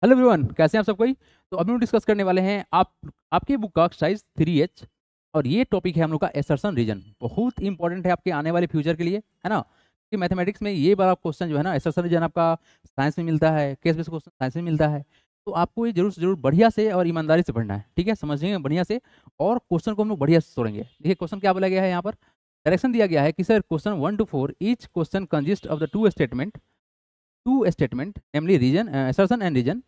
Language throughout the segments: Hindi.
हेलो एवरीवन, कैसे हैं आप सब कोई। तो अभी हम डिस्कस करने वाले हैं आपके बुक का एक्सरसाइज 3H। और ये टॉपिक है हम लोग का एसर्शन रीजन। बहुत इंपॉर्टेंट है आपके आने वाले फ्यूचर के लिए, है ना। कि मैथमेटिक्स में ये वाला क्वेश्चन जो है ना, एसर्शन रीजन आपका साइंस में मिलता है, केस बेस्ड क्वेश्चन साइंस में मिलता है। तो आपको ये जरूर से जरूर बढ़िया से और ईमानदारी से पढ़ना है, ठीक है, समझेंगे बढ़िया से। और क्वेश्चन को हम लोग बढ़िया से तोड़ेंगे। देखिए क्वेश्चन क्या बोला गया है यहाँ पर। डायरेक्शन दिया गया है कि sir question 1 to 4 each question consist of the two statement namely reason, assertion and reason.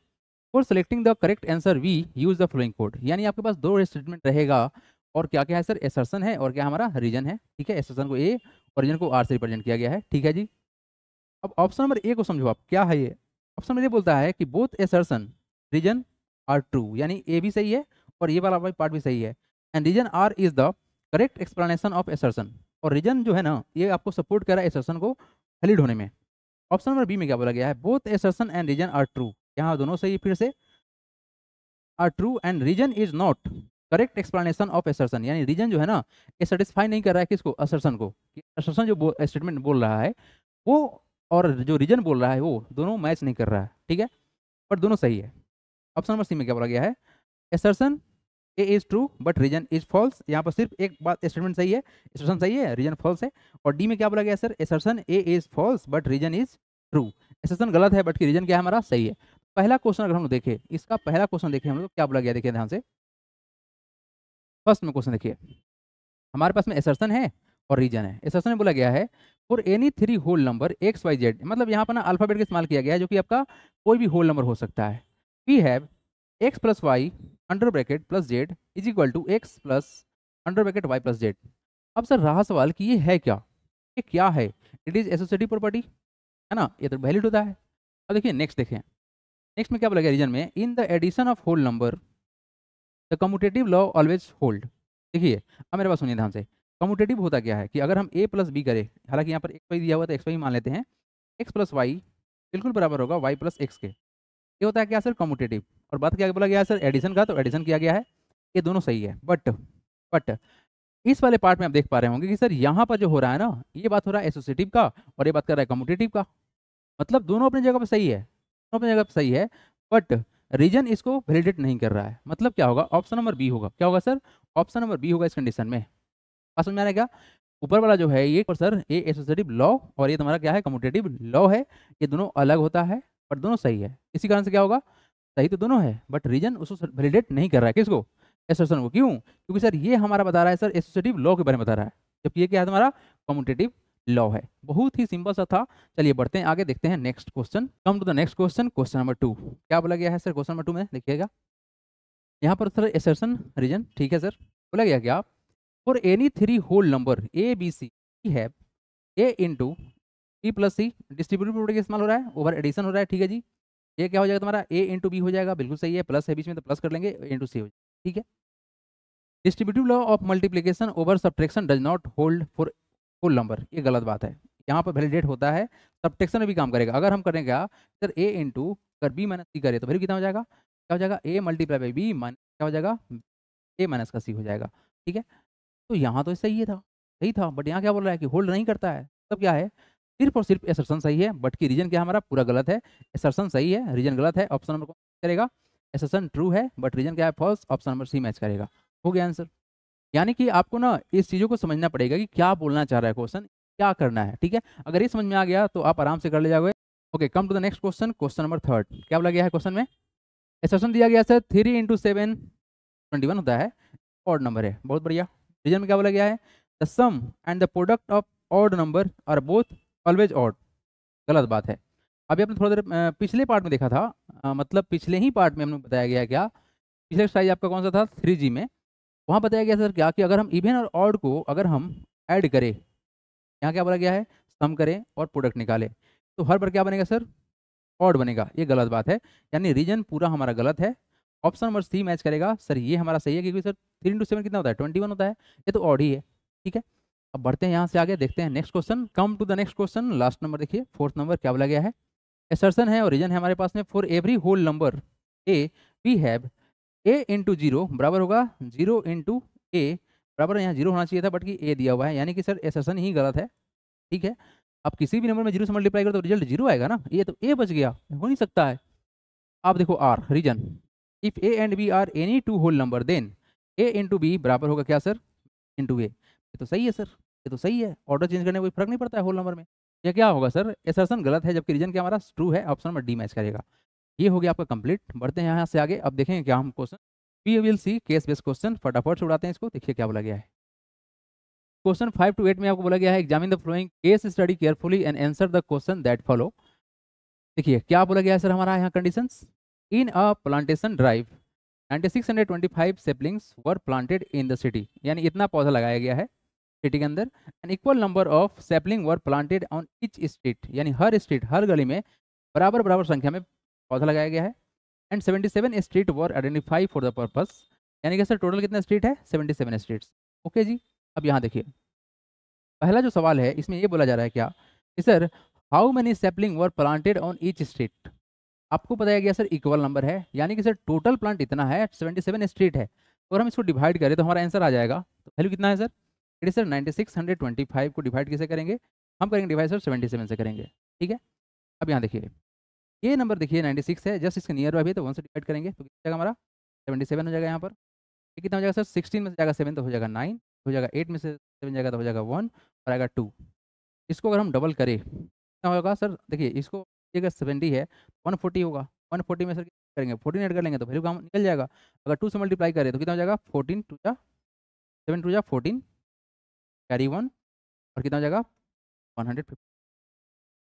For selecting the correct answer we use the following code. यानी आपके पास दो स्टेटमेंट रहेगा। और क्या क्या है सर, एसर्शन है और क्या हमारा रीजन है, ठीक है। एसर्शन को ए और रीजन को आर से रिप्रेजेंट किया गया है, ठीक है जी। अब ऑप्शन नंबर ए को समझो आप, क्या है ये। ऑप्शन नंबर ए बोलता है कि both assertion reason are true, यानी ए भी सही है और ये वाला पार्ट भी सही है। And reason R is the correct explanation of assertion. और रीजन जो है ना, ये आपको सपोर्ट कर रहा है एसर्शन को वैलिड होने में। ऑप्शन नंबर बी में क्या बोला गया है, both assertion and reason are true. यहाँ दोनों सही, फिर से are true and reason is not correct explanation of assertion. यानी रीजन जो है ना, ये सेटिस्फाई नहीं कर रहा है किसको, असर्शन को। असर्शन जो स्टेटमेंट बोल रहा है वो और जो रीजन बोल रहा है वो दोनों मैच नहीं कर रहा है, ठीक है। बट दोनों सही है। ऑप्शन नंबर सी में क्या बोला गया है, assertion A is true but reason is false. यहाँ पर सिर्फ एक बात, स्टेटमेंट सही है, एसर्शन सही है, रीजन फॉल्स है। और डी में क्या बोला गया sir, assertion A is false but reason is true. Assertion गलत है बट रीजन क्या है हमारा, सही है। पहला क्वेश्चन अगर हम लोग देखें, इसका पहला क्वेश्चन देखें हम लोग, क्या बोला गया देखिए ध्यान से। फर्स्ट में क्वेश्चन देखिए, हमारे पास में एसर्शन है और रीजन है। एसर्शन में बोला गया है for any 3 whole number X Y Z. मतलब यहाँ पर ना अल्फाबेट का इस्तेमाल किया गया है, जो कि आपका कोई भी होल नंबर हो सकता है। We have X plus Y under bracket plus Z is equal to X plus under bracket Y plus Z. अब सर रहा सवाल कि ये है क्या, ये क्या है। इट इज एसोसिएटिव प्रॉपर्टी, है ना, ये तो वैलिड होता है। अब देखिए नेक्स्ट देखें, नेक्स्ट में क्या बोला गया रीजन में, in the addition of whole number the commutative law always hold. देखिए अब मेरे पास सुनिए ध्यान से। कम्यूटेटिव होता क्या है कि अगर हम ए प्लस बी करें, हालांकि यहाँ पर एक्स वाई दिया हुआ है तो एक्स वाई मान लेते हैं, एक्स प्लस वाई बिल्कुल बराबर होगा वाई प्लस एक्स के। ये होता है क्या सर, कम्यूटेटिव। और बात क्या बोला गया है सर, एडिशन का, तो एडिशन किया गया है। ये दोनों सही है। बट इस वाले पार्ट में आप देख पा रहे होंगे कि सर यहाँ पर जो हो रहा है ना, ये बात हो रहा है एसोसिएटिव का और ये बात कर रहा है कम्यूटेटिव का। मतलब दोनों अपनी जगह पर सही है, दोनों अपनी जगह पर सही है। बट रीजन इसको वैलिडेट नहीं कर रहा है। मतलब क्या होगा, ऑप्शन नंबर बी होगा। क्या होगा सर, ऑप्शन नंबर बी होगा इस कंडीशन में। बात समझ में आ रहा है क्या। ऊपर वाला जो है ये पर सर ये एसोसिएटिव लॉ और ये तुम्हारा क्या है, कम्यूटेटिव लॉ है। ये दोनों अलग होता है पर दोनों सही है। इसी कारण से क्या होगा, सही तो दोनों है बट रीजन उसको वैलिडेट नहीं कर रहा है, किसको, एसोसिएशन को। क्यों, क्योंकि सर ये हमारा बता रहा है सर एसोसिएटिव लॉ के बारे में बता रहा है, जबकि ये क्या है तुम्हारा, कम्यूटेटिव लॉ है। बहुत ही सिंपल सा था। चलिए बढ़ते हैं आगे, देखते हैं next question. Come to the next question, question number 2। क्या बोला गया है सर क्वेश्चन नंबर 2 में, देखिएगा यहाँ पर सर एसर्शन रीजन, ठीक है सर। बोला गया क्या, for any 3 whole number A B C have A into B plus C. Distributive property का इस्तेमाल हो रहा है, ओवर एडिशन हो रहा है, ठीक है जी। ये क्या हो जाएगा तुम्हारा, ए इंटू बी हो जाएगा, बिल्कुल सही है। प्लस है बीच में तो प्लस कर लेंगे, ए इंटू सी हो जाएगा, ठीक है। Distributive law of multiplication over subtraction does not hold for whole number. ये गलत बात है। यहाँ पर वैलिडेट होता है, सब्ट्रैक्शन में भी काम करेगा। अगर हम करें क्या सर, ए इंटू अगर बी माइनस सी करें तो फिर कितना हो जाएगा, क्या हो जाएगा, A multiply by B minus क्या हो जाएगा, ए माइनस का सी हो जाएगा, ठीक है। तो यहाँ तो सही है था, सही था। बट यहाँ क्या बोल रहा है कि होल्ड नहीं करता है। तब क्या है, सिर्फ और सिर्फ एसर्शन सही है बट की रीजन क्या हमारा पूरा गलत है। एसर्शन सही है, रीजन गलत है। ऑप्शन नंबर कौन करेगा, एसर्शन ट्रू है बट रीजन क्या है, false. Option number C match करेगा। हो गया आंसर। यानी कि आपको ना इस चीज़ों को समझना पड़ेगा कि क्या बोलना चाह रहा है क्वेश्चन, क्या करना है, ठीक है। अगर ये समझ में आ गया तो आप आराम से कर ले जाओगे। Okay, come to the next question, question number 3। क्या बोला गया है क्वेश्चन में, एसर्शन दिया गया सर 3 इंटू 7 21 होता है, ऑड नंबर है, बहुत बढ़िया। रीजन में क्या बोला गया है, the sum and the product of odd number are both always odd. गलत बात है। अभी आपने थोड़ा देर पिछले पार्ट में देखा था, मतलब पिछले ही पार्ट में हमने बताया गया क्या, पिछले एक्सरसाइज आपका कौन सा था 3G में। वहाँ बताया गया सर क्या कि अगर हम इवन और ऑड को अगर हम ऐड करें, यहाँ क्या बोला गया है, सम करें और प्रोडक्ट निकालें, तो हर बार क्या बनेगा सर, ऑड बनेगा। ये गलत बात है, यानी रीजन पूरा हमारा गलत है। ऑप्शन नंबर सी मैच करेगा सर, ये हमारा सही है क्योंकि सर 3 इंटू 7 कितना होता है, 21 होता है। ये तो ऑड ही है, ठीक है। अब बढ़ते हैं यहाँ से आगे, देखते हैं next question. Come to the next question, last number देखिए, 4th नंबर। क्या बोला गया है, एसर्शन है और रीजन है हमारे पास में, for every whole number A we have A into zero बराबर होगा 0 इंटू ए बराबर, यहाँ 0 होना चाहिए था बट कि ए दिया हुआ है, यानी कि सर एसर्शन ही गलत है, ठीक है। अब किसी भी नंबर में 0 से मल्टीप्लाई करो तो रिजल्ट 0 आएगा ना, ये तो ए बच गया, हो नहीं सकता है। आप देखो R reason, if A and B are any two whole number then A into B बराबर होगा क्या सर, इंटू ए। ये तो सही है सर, ये तो सही है, ऑर्डर चेंज करने में कोई फर्क नहीं पड़ता है होल नंबर में। ये क्या होगा सर, एसर्शन गलत है जबकि रीजन क्या हमारा ट्रू है, ऑप्शन नंबर डी मैच करेगा। ये हो गया आपका कंप्लीट। बढ़ते हैं यहाँ से आगे, अब देखेंगे क्या हम question, we will see case based question. फटाफट से उड़ाते हैं इसको, देखिए क्या बोला गया है। क्वेश्चन 5 to 8 में आपको बोला गया है examine the following case study carefully and answer the question that follow. देखिए क्या बोला गया है सर हमारा यहाँ conditions, in a plantation drive 9625 saplings were planted in the city, यानी इतना पौधा लगाया गया है सिटी के अंदर। An equal number of sapling were planted on each street, यानी हर स्ट्रीट हर गली में बराबर बराबर संख्या में पौधा लगाया गया है। And 77 street were identify for the purpose, यानी कि सर टोटल कितना स्ट्रीट है, 77 स्ट्रीट्स। ओके जी, अब यहाँ देखिए पहला जो सवाल है इसमें ये बोला जा रहा है क्या कि sir how many sapling were planted on each street. आपको बताया गया सर इक्वल नंबर है, यानी कि सर टोटल प्लांट इतना है, 77 स्ट्रीट है, तो अगर हम इसको डिवाइड करें तो हमारा आंसर आ जाएगा। तो वैल्यू कितना है सर, इट इज सर 9625 को डिवाइड किसे करेंगे, हम करेंगे डिवाइड सर 77 से करेंगे। ठीक है, अब यहाँ देखिए ये नंबर देखिए 96 है, जस्ट इसके नियर बाय भी है, तो 1 से डिवाइड करेंगे तो कितना जाएगा हमारा 77 हो जाएगा। यहाँ पर ये कितना हो जाएगा सर, 16 में से जाएगा 7 तो हो जाएगा 9, हो जाएगा 8 में से 7 जाएगा तो हो जाएगा 1 और आएगा 2। इसको अगर हम डबल करें कितना होगा सर, देखिए इसको ये अगर 70 है 140 होगा, 140 में सर कितना करेंगे 14 ऐड कर लेंगे तो वैल्यू काम निकल जाएगा। अगर 2 से मल्टीप्लाई करें तो कितना हो जाएगा 14 टू जा 7 टू जा 14 कैरी 1 और कितना हो जाएगा 150।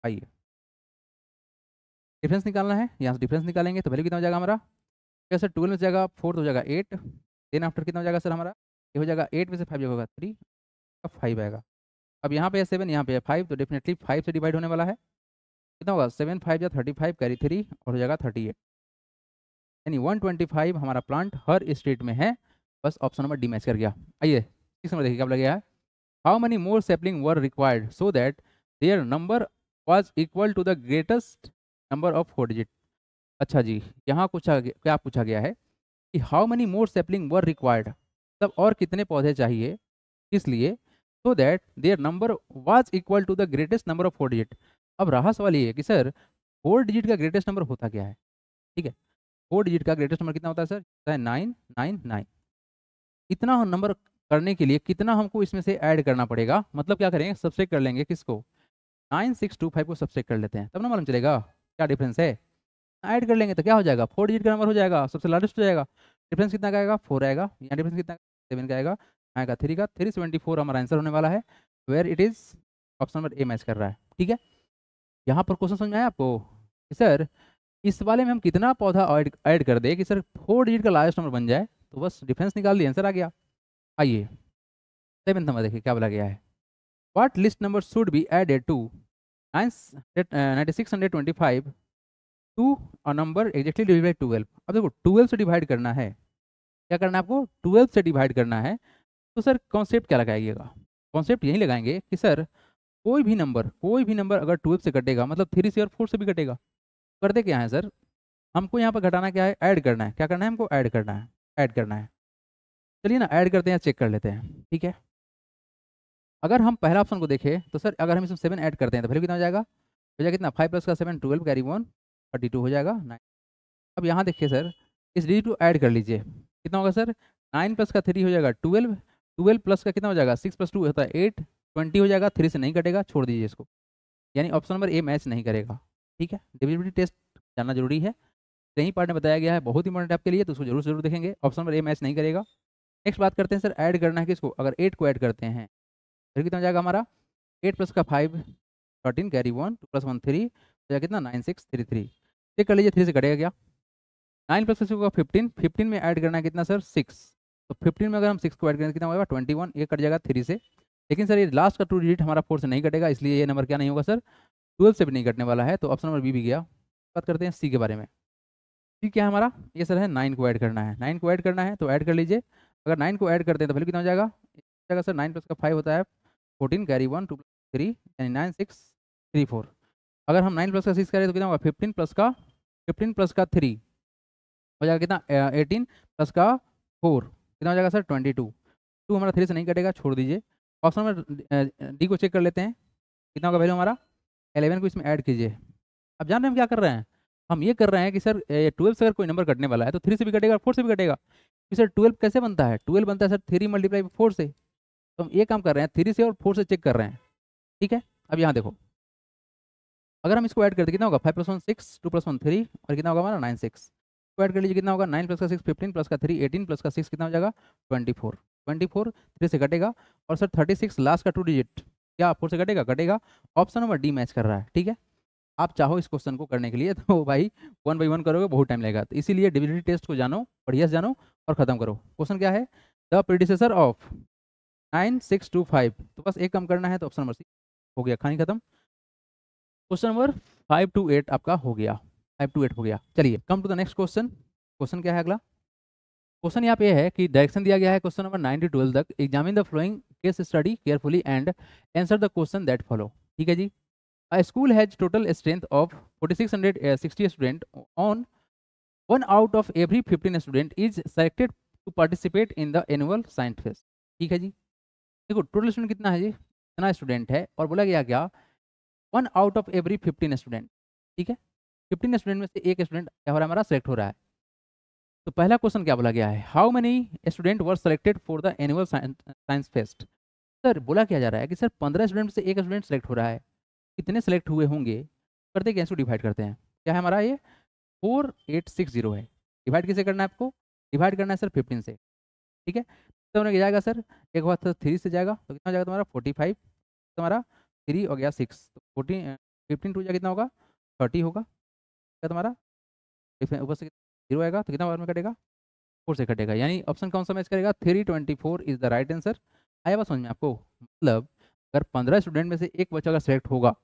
आइए डिफरेंस निकालना है, यहाँ से डिफरेंस निकालेंगे तो वैल्यू कितना हो जाएगा हमारा, क्या सर 12 में से जाएगा 4 तो हो जाएगा 8, देन आफ्टर कितना हो जाएगा सर हमारा, ये हो जाएगा 8 में से 5 होगा 3 का 5 आएगा। अब यहाँ पे है 7 यहाँ पे है 5 तो डेफिनेटली 5 से डिवाइड होने वाला है, कितना होगा 7 5 या 35 कैरी 3 और हो जाएगा 38, यानी 125 हमारा प्लांट हर स्टेट में है। बस ऑप्शन नंबर डी मैच कर गया। आइए इस नंबर देखिए क्या बोला गया है, how many more sapling were required so that their number was equal to the greatest number of 4 digit. अच्छा जी, यहाँ क्या पूछा गया है कि how many more sapling were required, मतलब और कितने पौधे चाहिए, इसलिए so that their number was equal to the greatest number of 4 digit. अब रहा सवाल ये है कि सर 4 डिजिट का ग्रेटेस्ट नंबर होता क्या है। ठीक है, 4 डिजिट का ग्रेटेस्ट नंबर कितना होता है सर, होता है 999। इतना नंबर करने के लिए कितना हमको इसमें से ऐड करना पड़ेगा, मतलब क्या करेंगे सबसे कर लेंगे किसको, 9625 को सबसे कर लेते हैं तब ना मालूम चलेगा क्या डिफरेंस है। ऐड कर लेंगे तो क्या हो जाएगा 4 डिजिट का नंबर हो जाएगा, सबसे लार्जेस्ट हो जाएगा। डिफरेंस कितना का आएगा 4 आएगा, यहाँ डिफरेंस कितना 7 का आएगा, आएगा 3 का 374 हमारा आंसर होने वाला है, where it is option number A match कर रहा है। ठीक है, यहाँ पर क्वेश्चन समझ में आया आपको कि सर इस वाले में हम कितना पौधा ऐड कर दे कि सर 4 डिजिट का लार्जेस्ट नंबर बन जाए, तो बस डिफरेंस निकाल दिया आंसर आ गया। आइए 7th नंबर देखिए क्या बोला गया है, what least number should be added to 9625 to a number exactly divide by 12। अब देखो 12 से डिवाइड करना है, क्या करना है आपको 12 से डिवाइड करना है, तो सर कॉन्सेप्ट क्या लगाइएगा, कॉन्सेप्ट यही लगाएंगे कि सर कोई भी नंबर अगर 12 से कटेगा मतलब 3 से और 4 से भी कटेगा, करते क्या है सर, हमको यहाँ पर घटाना क्या है, ऐड करना है। क्या करना है हमको, ऐड करना है, ऐड करना है। चलिए ना ऐड करते हैं, चेक कर लेते हैं। ठीक है, अगर हम पहला ऑप्शन को देखें तो सर अगर हम इसमें 7 ऐड करते हैं तो वैल्यू कितना हो जाएगा, हो जाएगा कितना 5 प्लस का 7 12 कैरी 1 32 हो जाएगा 9। अब यहाँ देखिए सर इस डी टू ऐड कर लीजिए, कितना होगा सर 9 प्लस का 3 हो जाएगा 12, 12 प्लस का कितना हो जाएगा 6 प्लस 2 होता है 8, 20 हो जाएगा, 3 से नहीं कटेगा, छोड़ दीजिए इसको, यानी ऑप्शन नंबर ए मैच नहीं करेगा। ठीक है, डिविजिबिलिटी टेस्ट जानना जरूरी है, कहीं पार्ट में बताया गया है, बहुत इंपॉर्टेंट आपके लिए, तो उसको जरूर देखेंगे। ऑप्शन नंबर ए मैच नहीं करेगा। नेक्स्ट बात करते हैं सर ऐड करना है किसको, अगर 8 को ऐड करते हैं फिर कितना हो जाएगा हमारा 8 प्लस का 5 13 कैरी 1 2 प्लस 1 3 हो जाएगा कितना 9633। चेक कर लीजिए 3 से कटेगा क्या, 9 प्लस का होगा 15, 15 में ऐड करना है कितना सर 6, तो 15 में अगर हम 6 को ऐड करें कितना होगा 21, ये कट जाएगा 3 से। लेकिन सर ये लास्ट का 2 डिजिट हमारा 4 से नहीं कटेगा, इसलिए ये नंबर क्या नहीं होगा सर 12 से भी नहीं कटने वाला है, तो ऑप्शन नंबर बी भी गया। बात करते हैं सी के बारे में। सी क्या है हमारा, ये सर है 9 को ऐड करना है, 9 को ऐड करना है तो ऐड कर लीजिए। अगर 9 को ऐड करते हैं तो वैल्यू कितना हो जाएगा सर 9 प्लस का 5 होता है 14 कैरी 1 2 प्लस 3 यानी 9634। अगर हम 9 प्लस का 6 करें तो कितना होगा 15 प्लस का 3 हो जाएगा कितना 18 प्लस का 4 कितना हो जाएगा सर 22। 2 हमारा 3 से नहीं कटेगा, छोड़ दीजिए। ऑप्शन नंबर डी को चेक कर लेते हैं, कितना होगा वैल्यू हमारा 11 को इसमें ऐड कीजिए। अब जान रहे हैं हम क्या कर रहे हैं, हम ये कर रहे हैं कि सर 12 से अगर कोई नंबर कटने वाला है तो 3 से भी कटेगा और 4 से भी कटेगा। फिर सर 12 कैसे बनता है? 12 बनता है सर 3 मल्टीप्लाई 4 से। तो हम ये काम कर रहे हैं 3 से और 4 से चेक कर रहे हैं, ठीक है। अब यहाँ देखो, अगर हम इसको ऐड करते कितना होगा? 5 + 1 6, 2 + 1 3 और कितना होगा हमारा 9 6। तो ऐड कर लीजिए कितना होगा? 9 + 6 15 + 3 18 + 6 कितना हो जाएगा? 24। 24 3 से कटेगा और सर 36 लास्ट का 2 डिजिट क्या 4 से कटेगा? कटेगा। ऑप्शन नंबर डी मैच कर रहा है, ठीक है। आप चाहो इस क्वेश्चन को करने के लिए तो भाई 1 बाई 1 करोगे बहुत टाइम लगेगा, तो इसीलिए डिविजिबिलिटी टेस्ट को जानो, बढ़िया से जानो और खत्म करो। क्वेश्चन क्या है? The predecessor of 9 6 2 5। तो बस एक कम करना है तो ऑप्शन नंबर सी हो गया, कहानी खत्म। क्वेश्चन नंबर 5 to 8 आपका हो गया, 5 to 8 हो गया। चलिए come to the next question. Question क्या है अगला? क्वेश्चन यहाँ पे है कि डायरेक्शन दिया गया है क्वेश्चन नंबर 9 to 12 तक। Examine the following case study carefully and answer the question that follow, ठीक है जी। A school has total strength of 4660 student on 1 out of every 15 student is selected to participate in the annual science fest, ठीक है जी। देखो टोटल स्टूडेंट कितना है जी? इतना स्टूडेंट है और बोला गया क्या? 1 out of every 15 स्टूडेंट, ठीक है। 15 स्टूडेंट में से एक स्टूडेंट क्या हो रहा है? हमारा सेलेक्ट हो रहा है। तो पहला क्वेश्चन क्या बोला गया है? How many student were selected for the annual science fest. Sir बोला क्या जा रहा है कि सर 15 स्टूडेंट से एक स्टूडेंट सेलेक्ट हो रहा है, कितने सेलेक्ट हुए होंगे? करते क्या, इसको डिवाइड करते हैं। क्या है हमारा? ये 4860 है। डिवाइड किसे करना है आपको? डिवाइड करना है सर 15 से, ठीक है। तो उन्हें जाएगा सर, एक बार तो 3 से जाएगा तो कितना हो जाएगा तुम्हारा? 45। तुम्हारा 3 हो गया 6 तो 14 15 टू जा कितना होगा? 30 होगा क्या तुम्हारा? ऊपर से 0 आएगा तो कितना बार में कटेगा? 4 से कटेगा, यानी ऑप्शन कौन सा मैच करेगा? 324 इज द राइट आंसर। आया बात समझ में आपको? मतलब अगर 15 स्टूडेंट में से एक बच्चा अगर सेलेक्ट होगा,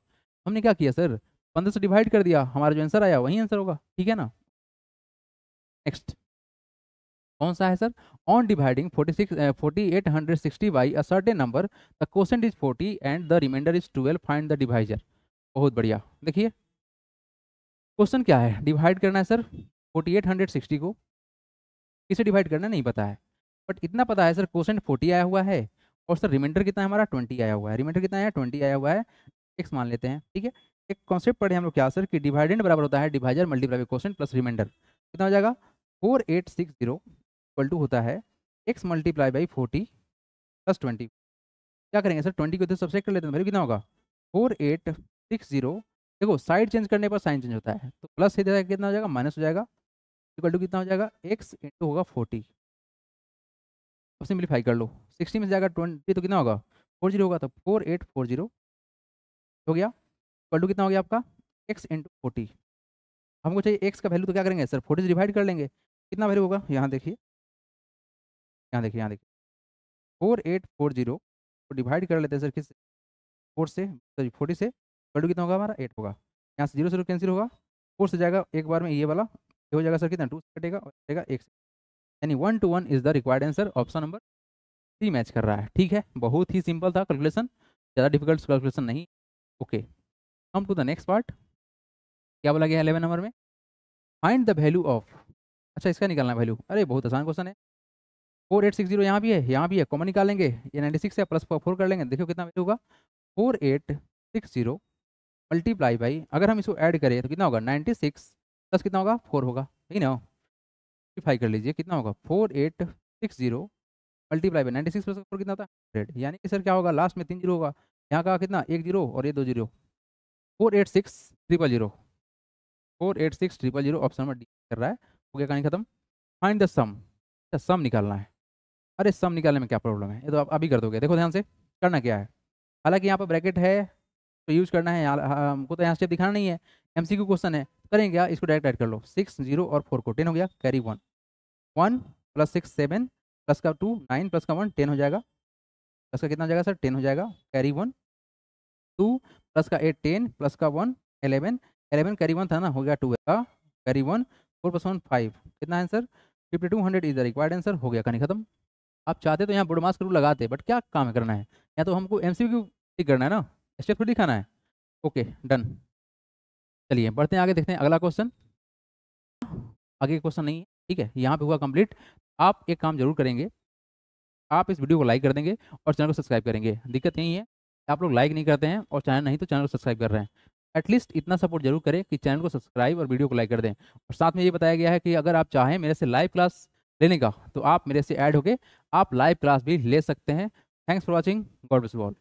हमने क्या किया सर? 15 से डिवाइड कर दिया, हमारा जो आंसर आया वही आंसर होगा, ठीक है ना। नेक्स्ट कौन सा है sir? On dividing 4860 by a certain number the quotient is 40 and the remainder is 12, find the divisor. बहुत बढ़िया। देखिए क्वेश्चन क्या है? डिवाइड करना है सर 4860 को, किसे डिवाइड करना नहीं पता है, बट इतना पता है सर क्वोशेंट 40 आया हुआ है और सर रिमाइंडर कितना है हमारा? 20 आया हुआ है। रिमाइंडर कितना आया? 20 आया हुआ है। एक्स मान लेते हैं, ठीक है। एक कॉन्सेप्ट पढ़े हम लोग क्या सर, कि डिवाइडेंड बराबर होता है divisor multiply by quotient plus remainder. कितना हो जाएगा? 4860 इक्वल टू होता है एक्स मल्टीप्लाई बाई 40 प्लस 20। क्या करेंगे सर? 20 को इधर सब्सट्रैक्ट कर लेते हैं, वैल्यू कितना होगा? 4860। देखो साइड चेंज करने पर साइन चेंज होता है, तो प्लस इधर कितना हो जाएगा? माइनस हो जाएगा। इक्वल टू कितना हो जाएगा? एक्स इंटू होगा 40। अब सिंप्लीफाई कर लो, 60 में से जाएगा 20 तो कितना होगा? 40 होगा, तो 4840 हो गया। इक्वल टू कितना हो गया आपका? X into 40। हमको चाहिए एक्स का वैल्यू, तो क्या करेंगे सर? 40 से डिवाइड कर लेंगे, कितना वैल्यू होगा? यहाँ देखिए, यहाँ देखिए, यहाँ देखिए 4840 को डिवाइड कर लेते हैं सर किस? 4 से, सॉरी 40 से। इक्वल टू कितना होगा हमारा? 8 होगा। यहाँ से 0 से कैंसिल होगा, 4 से जाएगा एक बार में, ये वाला ये हो जाएगा सर कितना? 2 से कटेगा और कटेगा 1 से, यानी 1 to 1 is the required answer. Option number C match कर रहा है, ठीक है। बहुत ही सिंपल था कैलकुलेशन, ज़्यादा डिफिकल्ट कैलकुलेशन नहीं। Okay, come to the next part. क्या बोला गया 11 नंबर में? Find the value of. अच्छा इसका निकालना वैल्यू, अरे बहुत आसान क्वेश्चन है। 4860 यहाँ भी है, यहाँ भी है, कॉमन निकालेंगे। ये 96 है, प्लस 4 कर लेंगे, देखो कितना वैल्यू होगा? 4860 मल्टीप्लाई बाई, अगर हम इसको ऐड करें तो कितना होगा? 96 प्लस कितना होगा? 4 होगा, यही ना। सिंप्लीफाई कर लीजिए, कितना होगा? 4860 मल्टीप्लाई बाई 96 प्लस 4 कितना होता है? 100। यानी कि सर क्या होगा? लास्ट में 3 जीरो होगा, यहाँ का कितना? 1 जीरो और ये 2 जीरो। 486000 486000 ऑप्शन नंबर डी कर रहा है। हो गया, कहानी खत्म। फाइंड द सम, सम निकालना है। अरे सम निकालने में क्या प्रॉब्लम है? ये तो आप अभी कर दोगे। देखो ध्यान से करना क्या है, हालांकि यहाँ पर ब्रैकेट है तो यूज करना है, हमको तो यहाँ स्टेप दिखाना नहीं है, एमसीक्यू क्वेश्चन है। करेंगे क्या? इसको डायरेक्ट ऐड कर लो, 6 0 और 4 को 10 हो गया, कैरी 1 1 प्लस 6 7 प्लस का 2 9 प्लस का 1 10 हो जाएगा। प्लस का कितना हो जाएगा सर? 10 हो जाएगा, कैरी 1 2 प्लस का 8 10 प्लस का 1 11 11 कैरी 1 था ना, हो गया 2 का कैरी 1 4 प्लस 1 5। कितना answer? 5200 is the required answer. हो गया, कहानी खत्म। आप चाहते तो यहाँ बुडमास करू लगाते, बट क्या काम करना है, या तो हमको एमसीक्यू ठीक करना है ना, स्टेप थोड़ी दिखाना है। Okay done. चलिए बढ़ते हैं आगे, देखते हैं अगला क्वेश्चन। आगे क्वेश्चन नहीं है, ठीक है, यहाँ पे हुआ कंप्लीट। आप एक काम जरूर करेंगे, आप इस वीडियो को लाइक कर देंगे और चैनल को सब्सक्राइब करेंगे। दिक्कत यही है आप लोग लाइक नहीं करते हैं और चैनल नहीं तो चैनल को सब्सक्राइब कर रहे हैं। एटलीस्ट इतना सपोर्ट जरूर करें कि चैनल को सब्सक्राइब और वीडियो को लाइक कर दें। और साथ में ये बताया गया है कि अगर आप चाहें मेरे से लाइव क्लास लेने का तो आप मेरे से ऐड होके आप लाइव क्लास भी ले सकते हैं। Thanks for watching, God bless you all.